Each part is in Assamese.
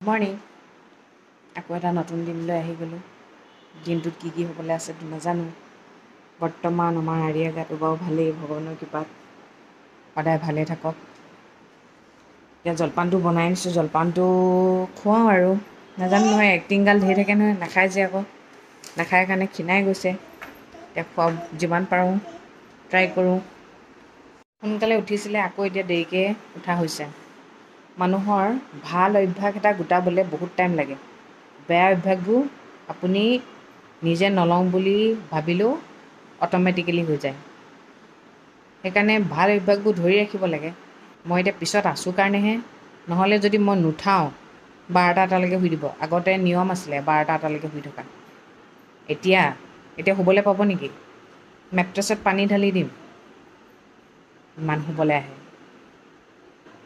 মৰ্ণিং আকৌ এটা নতুন দিনলৈ আহি গ'লোঁ দিনটোত কি হ'বলৈ আছে নাজানো বৰ্তমান আমাৰ আৰিয়া গাটো বাৰু ভালেই ভগৱানৰ কৃপাত সদায় ভালে থাকক এতিয়া জলপানটো বনাই নিছোঁ জলপানটো খুৱাওঁ আৰু নাজানো নহয় এক্টিংগাল ধেৰ থাকে নহয় নাখায় যে আকৌ নাখায় কাৰণে ক্ষীণাই গৈছে এতিয়া খোৱা যিমান পাৰোঁ ট্ৰাই কৰোঁ সোনকালে উঠিছিলে আকৌ এতিয়া দেৰিকৈ উঠা হৈছে মানুহৰ ভাল অভ্যাস এটা গোটাবলৈ বহুত টাইম লাগে বেয়া অভ্যাসবোৰ আপুনি নিজে নলওঁ বুলি ভাবিলেও অট'মেটিকেলি হৈ যায় সেইকাৰণে ভাল অভ্যাসবোৰ ধৰি ৰাখিব লাগে মই এতিয়া পিছত আছোঁ কাৰণেহে নহ'লে যদি মই নুঠাওঁ 12টা এটালৈকে শুই দিব আগতে নিয়ম আছিলে 12টা এটালৈকে শুই থকা এতিয়া শুবলৈ পাব নেকি মেট্ৰেছত পানী ঢালি দিম ইমান শুবলৈ আহে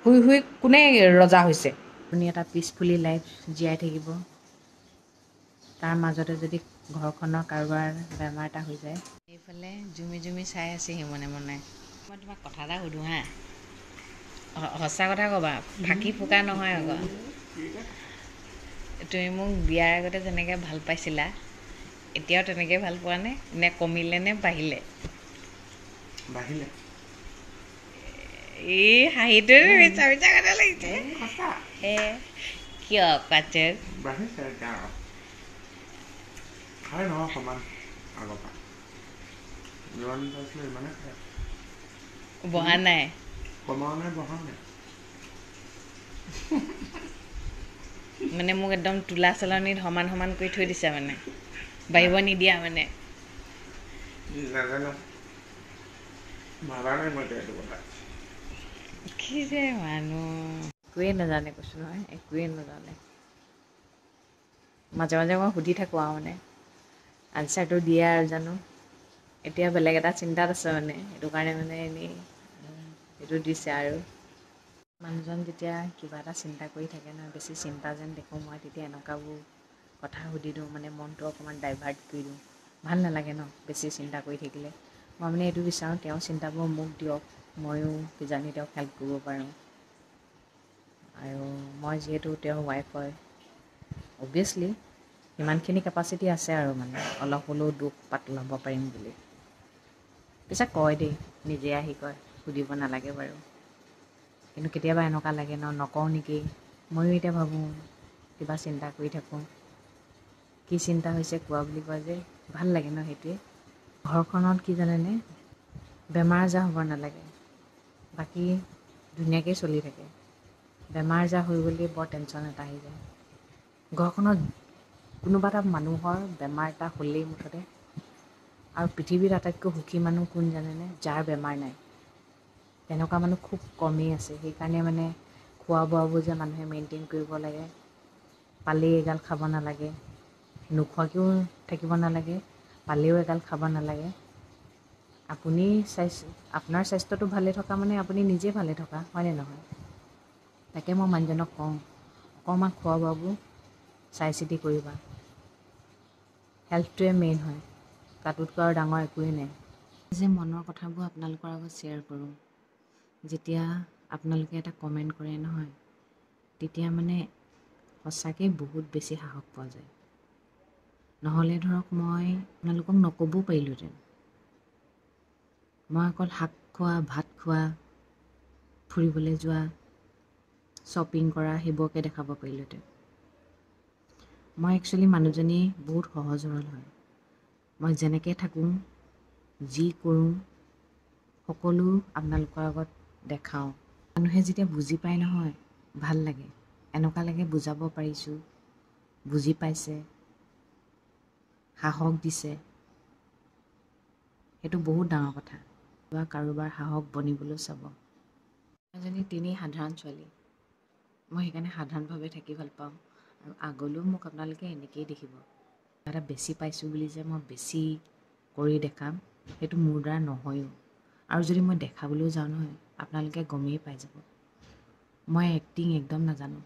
শুই শুই কোনে ৰজা হৈছে আপুনি এটা পিচফুলি লাইফ জীয়াই থাকিব তাৰ মাজতে যদি ঘৰখনৰ কাৰোবাৰ বেমাৰ এটা হৈ যায় এইফালে জুমি জুমি চাই আছেহি মনে মনে মই তোমাক কথা এটা সুধোঁ হা সঁচা কথা ক'বা ফাঁকি ফুকা নহয় আকৌ তুমি মোক বিয়াৰ আগতে যেনেকৈ ভাল পাইছিলা এতিয়াও তেনেকৈ ভাল পোৱা নে কমিলে নে বাঢ়িলে এই হাঁহিটো মিছা মিছা কথা লাগিছে কিয় কাজল খাই নহয় সমান আগৰ পৰা যিমান পাইছিলোঁ ইমানে খাই বহা নাই কমাও নাই বঢ়া নাই মানে মোক একদম তোলা চালনীত সমান সমান কৰি থৈ দিছে মানে বাঢ়িব নিদিয়া মানে নাজানো ভাবা নাই মই এইটো কথা কি যে মানুহ একোৱে নাজানে কৈছোঁ নহয় একোৱে নাজানে মাজে মাজে মই সুধি থাকোঁ আৰু মানে আনচাৰটো দিয়ে আৰু জানো এতিয়া বেলেগ এটা চিন্তাত আছে মানে সেইটো কাৰণে মানে এনেই সেইটো দিছে আৰু মানুহজন যেতিয়া কিবা এটা চিন্তা কৰি থাকে নহয় বেছি চিন্তা যেন দেখোঁ মই তেতিয়া এনেকুৱাবোৰ কথা সুধি দিওঁ মানে মনটো অকণমান ডাইভাৰ্ট কৰি দিওঁ ভাল নালাগে ন বেছি চিন্তা কৰি থাকিলে মই মানে এইটো বিচাৰোঁ তেওঁ চিন্তাবোৰ মোক দিয়ক ময়ো কিজানি তেওঁক হেল্প কৰিব পাৰোঁ আৰু মই যিহেতু তেওঁৰ ৱাইফ হয় অভিয়াছলি সিমানখিনি কেপাচিটি আছে আৰু মানে অলপ হ'লেও দুখ পাত ল'ব পাৰিম বুলি পিছে কয় দেই নিজে আহি কয় সুধিব নালাগে বাৰু কিন্তু কেতিয়াবা এনেকুৱা লাগে নকওঁ নেকি ময়ো এতিয়া ভাবোঁ কিবা চিন্তা কৰি থাকোঁ কি চিন্তা হৈছে কোৱা বুলি কয় যে ভাল লাগে ন সেইটোৱে ঘৰখনত কি জানেনে বেমাৰ আজাৰ হ'ব নালাগে বাকী ধুনীয়াকৈ চলি থাকে বেমাৰ আজাৰ হৈ গ'লে বৰ টেনশ্যন এটা আহি যায় ঘৰখনত কোনোবা এটা মানুহৰ বেমাৰ এটা হ'লেই মুঠতে আৰু পৃথিৱীত আটাইতকৈ সুখী মানুহ কোন জানেনে যাৰ বেমাৰ নাই তেনেকুৱা মানুহ খুব কমেই আছে সেইকাৰণে মানে খোৱা বোৱাবোৰ যে মানুহে মেইনটেইন কৰিব লাগে পালেই এগাল খাব নালাগে নোখোৱাকৈও থাকিব নালাগে পালেও এগাল খাব নালাগে আপুনি আপোনাৰ স্বাস্থ্যটো ভালে থকা মানে আপুনি নিজে ভালে থকা হয়নে নহয় তাকে মই মানুহজনক কওঁ অকণমান খোৱা বোৱাবোৰ চাই চিতি কৰিবা হেল্থটোৱে মেইন হয় তাতোতকৈ আৰু ডাঙৰ একোৱেই নাই যে মনৰ কথাবোৰ আপোনালোকৰ আগত শ্বেয়াৰ কৰোঁ যেতিয়া আপোনালোকে এটা কমেণ্ট কৰে নহয় তেতিয়া মানে সঁচাকৈ বহুত বেছি সাহস পোৱা যায় নহ'লে ধৰক মই আপোনালোকক নক'বও পাৰিলোঁহেঁতেন মই অকল শাক খোৱা ভাত খোৱা ফুৰিবলৈ যোৱা শ্বপিং কৰা সেইবোৰকে দেখাব পাৰিলোঁহেঁতেন মই একচুৱেলি মানুহজনী বহুত সহজ সৰল হয় মই যেনেকৈ থাকোঁ যি কৰোঁ সকলো আপোনালোকৰ আগত দেখাওঁ মানুহে যেতিয়া বুজি পায় নহয় ভাল লাগে এনেকুৱা লাগে বুজাব পাৰিছোঁ বুজি পাইছে সাহস দিছে সেইটো বহুত ডাঙৰ কথা বা কাৰোবাৰ সাহস বনিবলৈ চাব এজনী তিনি সাধাৰণ ছোৱালী মই সেইকাৰণে সাধাৰণভাৱে থাকি ভাল পাওঁ আৰু আগলৈও মোক আপোনালোকে এনেকৈয়ে দেখিব কিবা এটা বেছি পাইছোঁ বুলি যে মই বেছি কৰি দেখাম সেইটো মোৰ দ্বাৰা নহয়ো আৰু যদি মই দেখাবলৈও যাওঁ নহয় আপোনালোকে গমেই পাই যাব মই এক্টিং একদম নাজানো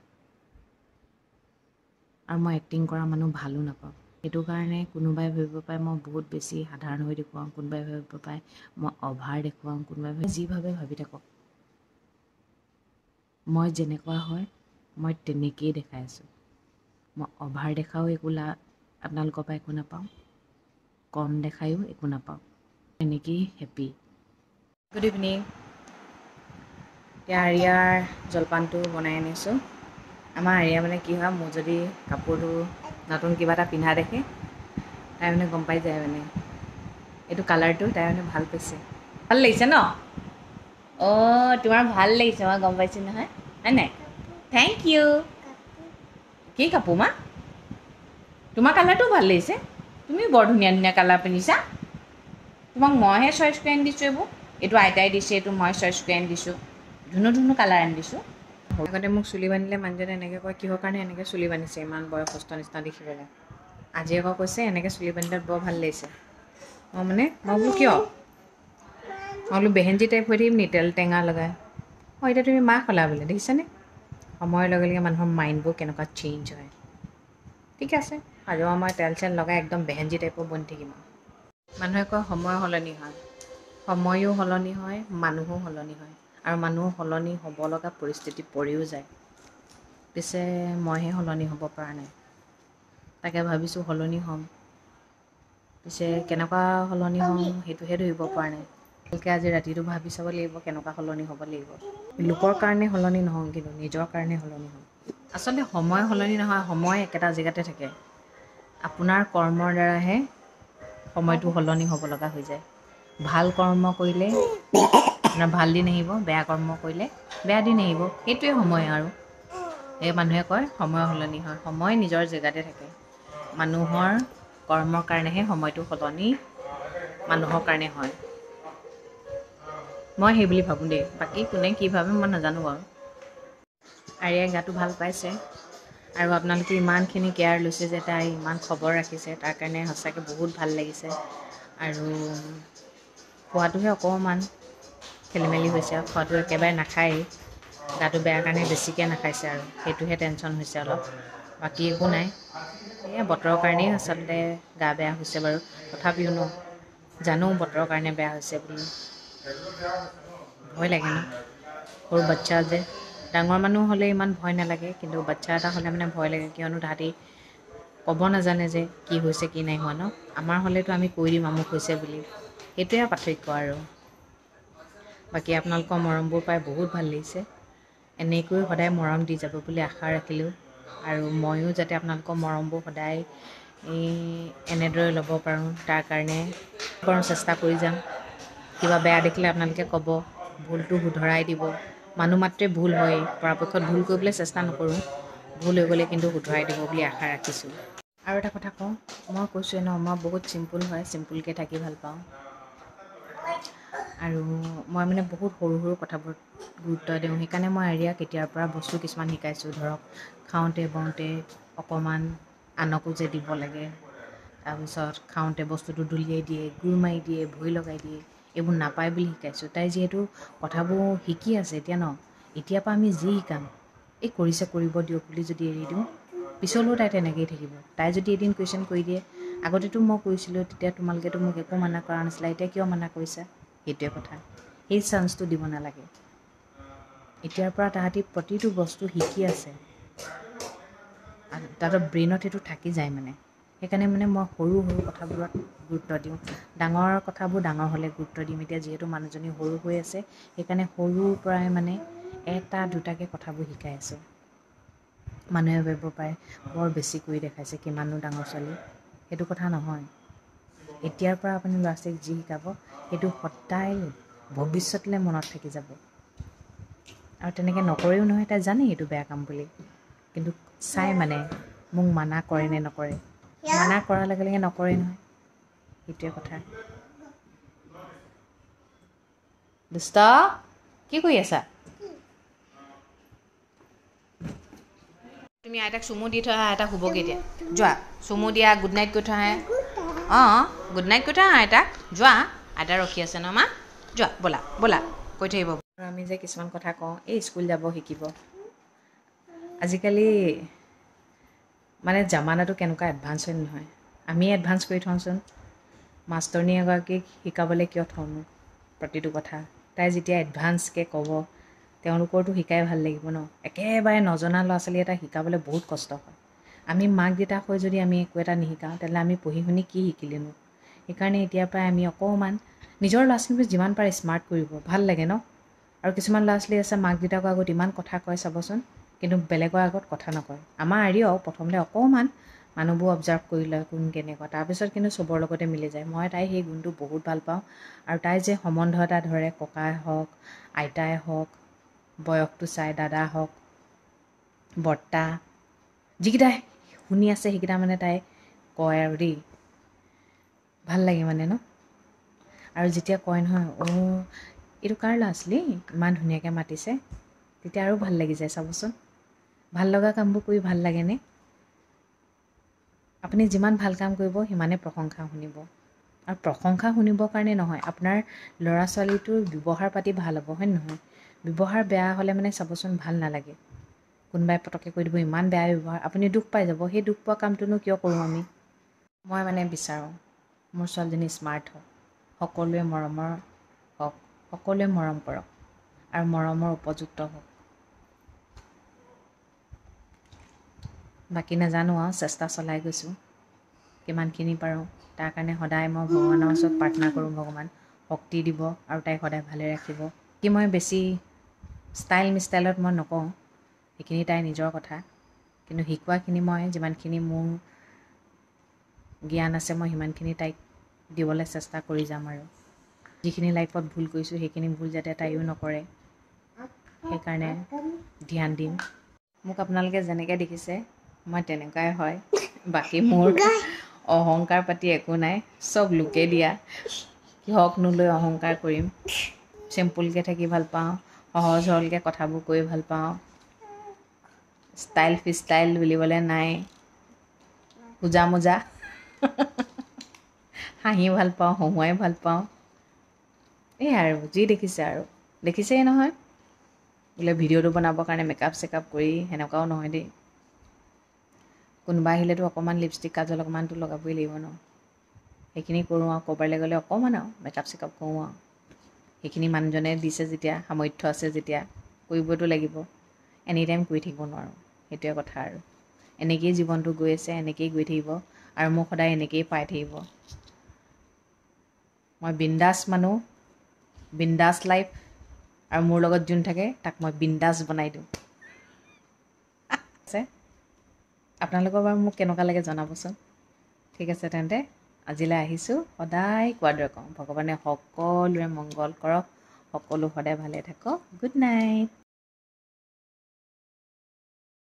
আৰু মই এক্টিং কৰা মানুহ ভালো নাপাওঁ সেইটো কাৰণে কোনোবাই ভাবিব পাৰে মই বহুত বেছি সাধাৰণ হৈ দেখুৱাওঁ কোনোবাই ভাবিব পাৰে মই অভাৰ দেখুৱাওঁ কোনোবাই যি ভাবে ভাবি থাকক মই যেনেকুৱা হয় মই তেনেকৈয়ে দেখাই আছোঁ মই অভাৰ দেখাও একো আপোনালোকৰ পৰা একো নাপাওঁ, কম দেখায়ো একো নাপাওঁ, এনেকেই হেপী। Good evening. এতিয়া আৰিয়াৰ জলপানটো বনাই আনিছোঁ। আমাৰ আৰিয়া মানে কি হয়, মোৰ যদি কাপোৰটো নতুন কিবা এটা পিন্ধা দেখে তাই মানে গম পাই যায় মানে এইটো কালাৰটো তাই মানে ভাল পাইছে। ভাল লাগিছে ন? অঁ তোমাৰ ভাল লাগিছে, মই গম পাইছোঁ নহয়, হয় নাই? Thank you. কি কাপোৰ মা? তোমাৰ কালাৰটোও ভাল লাগিছে, তুমিও বৰ ধুনীয়া ধুনীয়া কালাৰ পিন্ধিছা। তোমাক মইহে চইচ কৰি আনি দিছোঁ এইবোৰ, এইটো আইতাই দিছে, এইটো মই চইচ কৰি আনি দিছোঁ, ধুনু ধুনু কালাৰ আনি দিছোঁ। আগতে মোক চুলি বান্ধিলে মানুহজনে এনেকৈ কয়, কিহৰ কাৰণে এনেকৈ চুলি বান্ধিছে ইমান বয়সস্থ নিচিনা দেখিবলৈ। আজি আকৌ কৈছে এনেকৈ চুলি বান্ধিলে বৰ ভাল লাগিছে। মই বোলো কিয়? মই বোলো বেহেঞ্জি টাইপ হৈ থাকিম নি তেল টেঙা লগাই। অঁ এতিয়া তুমি মাক হ'লা বোলে, দেখিছানে সময়ৰ লগে লগে মানুহৰ মাইণ্ডবোৰ কেনেকুৱা চেঞ্জ হয়। ঠিক আছে, আৰু মই তেল চেল লগাই একদম বেহেঞ্জি টাইপৰ বনি থাকিম। মানুহে কয় সময় সলনি হয়, সময়ো সলনি হয়, মানুহো সলনি হয়, আৰু মানুহ সলনি হ'ব লগা পৰিস্থিতি পৰিও যায়। পিছে মইহে সলনি হ'ব পৰা নাই, তাকে ভাবিছোঁ সলনি হ'ম। পিছে কেনেকুৱা সলনি হ'ম সেইটোহে ধৰিব পৰা নাই। ভালকৈ আজি ৰাতিটো ভাবি চাব লাগিব কেনেকুৱা সলনি হ'ব লাগিব। লোকৰ কাৰণে সলনি নহওঁ, কিন্তু নিজৰ কাৰণে সলনি হ'ম। আচলতে সময় সলনি নহয়, সময় একেটা জেগাতে থাকে। আপোনাৰ কৰ্মৰ দ্বাৰাহে সময়টো সলনি হ'ব লগা হৈ যায়। ভাল কৰ্ম কৰিলে আপোনাৰ ভাল দিন আহিব, বেয়া কৰ্ম কৰিলে বেয়া দিন আহিব, সেইটোৱে সময় আৰু। এই মানুহে কয় সময় সলনি হয়, সময় নিজৰ জেগাতে থাকে। মানুহৰ কৰ্মৰ কাৰণেহে সময়টো সলনি মানুহৰ কাৰণে হয়। মই সেই বুলি ভাবোঁ দেই, বাকী কোনে কি ভাবে মই নাজানো বাৰু। আৰিয়াই গাটো ভাল পাইছে, আৰু আপোনালোকে ইমানখিনি কেয়াৰ লৈছে যে তাই ইমান খবৰ ৰাখিছে, তাৰ কাৰণে সঁচাকৈ বহুত ভাল লাগিছে। আৰু খোৱাটোহে অকণমান খেলি মেলি হৈছে, আৰু খোৱাটো একেবাৰে নাখায়েই, গাটো বেয়া কাৰণে বেছিকৈ নাখাইছে, আৰু সেইটোহে টেনশ্যন হৈছে অলপ, বাকী একো নাই। এই বতৰৰ কাৰণেই আচলতে গা বেয়া হৈছে বাৰু, তথাপিও জানো বতৰৰ কাৰণে বেয়া হৈছে বুলি। ভয় লাগে ন, সৰু বাচ্ছা যে। ডাঙৰ মানুহ হ'লে ইমান ভয় নালাগে, কিন্তু বাচ্ছা এটা হ'লে মানে ভয় লাগে, কিয়নো তাহাঁতি ক'ব নাজানে যে কি হৈছে কি নাই হোৱা ন। আমাৰ হ'লেতো আমি কৈ দিম আমুক হৈছে বুলি, সেইটোৱে পাৰ্থক্য আৰু। বাকী আপোনালোকৰ মৰমবোৰ পাই বহুত ভাল লাগিছে। এনেকৈ সদায় মৰম দি যাব বুলি আশা ৰাখিলোঁ, আৰু ময়ো যাতে আপোনালোকৰ মৰমবোৰ সদায় এনেদৰে ল'ব পাৰোঁ, তাৰ কাৰণে চেষ্টা কৰি যাম। কিবা বেয়া দেখিলে আপোনালোকে ক'ব, ভুলটো শুধৰাই দিব। মানুহ মাত্ৰে ভুল হয়, পৰাপক্ষত ভুল কৰিবলৈ চেষ্টা নকৰোঁ, ভুল হৈ গ'লে কিন্তু শুধৰাই দিব বুলি আশা ৰাখিছোঁ। আৰু এটা কথা কওঁ, মই কৈছোঁৱে ন, মই বহুত চিম্পুল হয়, চিম্পুলকৈ থাকি ভাল পাওঁ। আৰু মই মানে বহুত সৰু সৰু কথাবোৰত গুৰুত্ব দিওঁ, সেইকাৰণে মই আৰিয়াক কেতিয়াৰ পৰা বস্তু কিছুমান শিকাইছোঁ। ধৰক খাওঁতে বওঁতে অকণমান আনকো যে দিব লাগে, তাৰপিছত খাওঁতে বস্তুটো দলিয়াই দিয়ে, গুৰ মাৰি দিয়ে, ভৰি লগাই দিয়ে, এইবোৰ নাপায় বুলি শিকাইছোঁ। তাই যিহেতু কথাবোৰ শিকি আছে এতিয়া ন, এতিয়াৰ পৰা আমি যি শিকাম, এই কৰিছে কৰিব দিয়ক বুলি যদি এৰি দিওঁ, পিছলৈও তাই তেনেকৈয়ে থাকিব। তাই যদি এদিন কুৱেশ্যন কৰি দিয়ে, আগতেতো মই কৰিছিলোঁ, তেতিয়া তোমালোকেতো মোক একো মানা কৰা নাছিলা, এতিয়া কিয় মানা কৰিছা? সেইটোৱে কথা, সেই চান্সটো দিব নালাগে। এতিয়াৰ পৰা তাহাঁতি প্ৰতিটো বস্তু শিকি আছে, তাহাঁতৰ ব্ৰেইনত সেইটো থাকি যায় মানে। সেইকাৰণে মানে মই সৰু সৰু কথাবোৰত গুৰুত্ব দিওঁ, ডাঙৰ কথাবোৰ ডাঙৰ হ'লে গুৰুত্ব দিম। এতিয়া যিহেতু মানুহজনী সৰু হৈ আছে, সেইকাৰণে সৰুৰ পৰাই মানে এটা দুটাকৈ কথাবোৰ শিকাই আছোঁ। মানুহে ভাবিব পাৰে বৰ বেছি কৰি দেখাইছে, কিমাননো ডাঙৰ ছোৱালী, সেইটো কথা নহয়। এতিয়াৰ পৰা আপুনি ল'ৰা ছোৱালীক যি শিকাব, সেইটো সদায় ভৱিষ্যতলৈ মনত থাকি যাব। আৰু তেনেকৈ নকৰেও নহয়, তাই জানে এইটো বেয়া কাম বুলি, কিন্তু চাই মানে মোক মানা কৰে নে নকৰে। মানা কৰাৰ লগে লগে নকৰে নহয়, সেইটোৱে কথা। দুষ্ট, কি কৰি আছা? তুমি আইতাক চুমু দি থৈ আহা, আইতাক শুবগৈ এতিয়া। যোৱা চুমু দিয়া, গুড নাইট কৈ থৈ আহা। অঁ গুড নাইট কৈ থৈ আহা আইতাক, যোৱা, আইতা ৰখি আছে ন মা, যোৱা ব'লা ব'লা, কৈ থৈ আহিব। আমি যে কিছুমান কথা কওঁ, এই স্কুল যাব শিকিব। আজিকালি মানে জামানাটো কেনেকুৱা এডভান্স হয় নহয়, আমিয়ে এডভান্স কৰি থওঁচোন। মাষ্টৰনী এগৰাকীক শিকাবলৈ কিয় থওঁনো প্ৰতিটো কথা। তাই যেতিয়া এডভান্সকৈ ক'ব, তেওঁলোকৰতো শিকাই ভাল লাগিব ন। একেবাৰে নজনা ল'ৰা ছোৱালী এটা শিকাবলৈ বহুত কষ্ট হয়। আমি মাক দেউতাক হৈ যদি আমি একো এটা নিশিকাওঁ তেতিয়াহ'লে আমি পঢ়ি শুনি কি শিকিলেনো সেইকাৰণে এতিয়াৰ পৰাই আমি অকণমান নিজৰ ল'ৰা ছোৱালীবোৰ যিমান পাৰে স্মাৰ্ট কৰিব ভাল লাগে ন আৰু কিছুমান ল'ৰা ছোৱালী আছে মাক দেউতাকৰ আগত ইমান কথা কয় চাবচোন কিন্তু বেলেগৰ আগত কথা নকয় আমাৰ আৰিও প্ৰথমতে অকণমান মানুহবোৰ অবজাৰ্ভ কৰি লয় কোন কেনেকুৱা তাৰপিছত কিন্তু চবৰ লগতে মিলি যায় মই তাই সেই গুণটো বহুত ভাল পাওঁ আৰু তাই যে সম্বন্ধ এটা ধৰে ককাই হওক আইতাই হওক বয়সটো চাই দাদা হওক বৰ্তা যিকেইটা শুনি আছে সেইকেইটা মানে তাই কয় আৰু দেই ভাল লাগে মানে ন আৰু যেতিয়া কয় নহয় এইটো কাৰ ল'ৰা ছোৱালী ইমান ধুনীয়াকৈ মাতিছে তেতিয়া আৰু ভাল লাগি যায় চাবচোন ভাল লগা কামবোৰ কৰি ভাল লাগেনে আপুনি যিমান ভাল কাম কৰিব সিমানে প্ৰশংসা শুনিব আৰু প্ৰশংসা শুনিবৰ কাৰণে নহয় আপোনাৰ ল'ৰা ছোৱালীটোৰ ব্যৱহাৰ পাতি ভাল হ'ব হয় নহয় ব্যৱহাৰ বেয়া হ'লে মানে চাবচোন ভাল নালাগে কোনোবাই পটককৈ কৈ দিব ইমান বেয়া ব্যৱহাৰ আপুনি দুখ পাই যাব সেই দুখ পোৱা কামটোনো কিয় কৰোঁ আমি মই মানে বিচাৰোঁ মোৰ ছোৱালীজনী স্মাৰ্ট হওক সকলোৱে মৰমৰ হওক সকলোৱে মৰম কৰক আৰু মৰমৰ উপযুক্ত হওক বাকী নাজানো আৰু চেষ্টা চলাই গৈছোঁ কিমানখিনি পাৰোঁ তাৰ কাৰণে সদায় মই ভগৱানৰ ওচৰত প্ৰাৰ্থনা কৰোঁ ভগৱান শক্তি দিব আৰু তাইক সদায় ভালে ৰাখিব কি মই বেছি ষ্টাইলত মই নকওঁ সেইখিনি তাইৰ নিজৰ কথা কিন্তু শিকোৱাখিনি মই যিমানখিনি মোৰ জ্ঞান আছে মই সিমানখিনি তাইক দিবলৈ চেষ্টা কৰি যাম আৰু যিখিনি লাইফত ভুল কৰিছোঁ সেইখিনি ভুল যাতে তাইও নকৰে সেইকাৰণে ধ্যান দিম মোক আপোনালোকে যেনেকৈ দেখিছে মই তেনেকুৱাই হয় বাকী মোৰ অহংকাৰ পাতি একো নাই চব লোকে দিয়া কিহকনো লৈ অহংকাৰ কৰিম চিম্পুলকৈ থাকি ভাল পাওঁ সহজ সৰলকৈ কথাবোৰ কৈ ভাল পাওঁ ষ্টাইল ফিষ্টাইল বুলিবলৈ নাই পূজা মোজা হাঁহি ভাল পাওঁ হহুৱাই ভাল পাওঁ এই আৰু যি দেখিছে আৰু দেখিছেই নহয় বোলে ভিডিঅ'টো বনাবৰ কাৰণে মেকআপ চেকআপ কৰি সেনেকুৱাও নহয় দেই কোনোবা আহিলেতো অকণমান লিপষ্টিক কাজল অকণমানটো লগাবই লাগিব ন সেইখিনি কৰোঁ আৰু ক'ৰবালৈ গ'লে অকণমান আৰু মেকআপ চেকআপ কৰোঁ আৰু সেইখিনি মানুহজনে দিছে যেতিয়া সামৰ্থ্য আছে যেতিয়া কৰিবতো লাগিব এনি টাইম কৰি থাকিব নোৱাৰোঁ সেইটোৱে কথা আৰু এনেকৈয়ে জীৱনটো গৈ আছে এনেকৈয়ে গৈ থাকিব আৰু মোক সদায় এনেকৈয়ে পাই থাকিব মই বিন্দাছ মানুহ বিন্দাছ লাইফ আৰু মোৰ লগত যোন থাকে তাক মই বিন্দাছ বনাই দিওঁ আছে আপোনালোকৰ বাৰু মোক কেনেকুৱা লাগে জনাবচোন ঠিক আছে তেন্তে আজিলৈ আহিছোঁ সদায় কোৱাৰ দৰে কওঁ ভগৱানে সকলোৰে মংগল কৰক সকলো সদায় ভালে থাকক গুড নাইট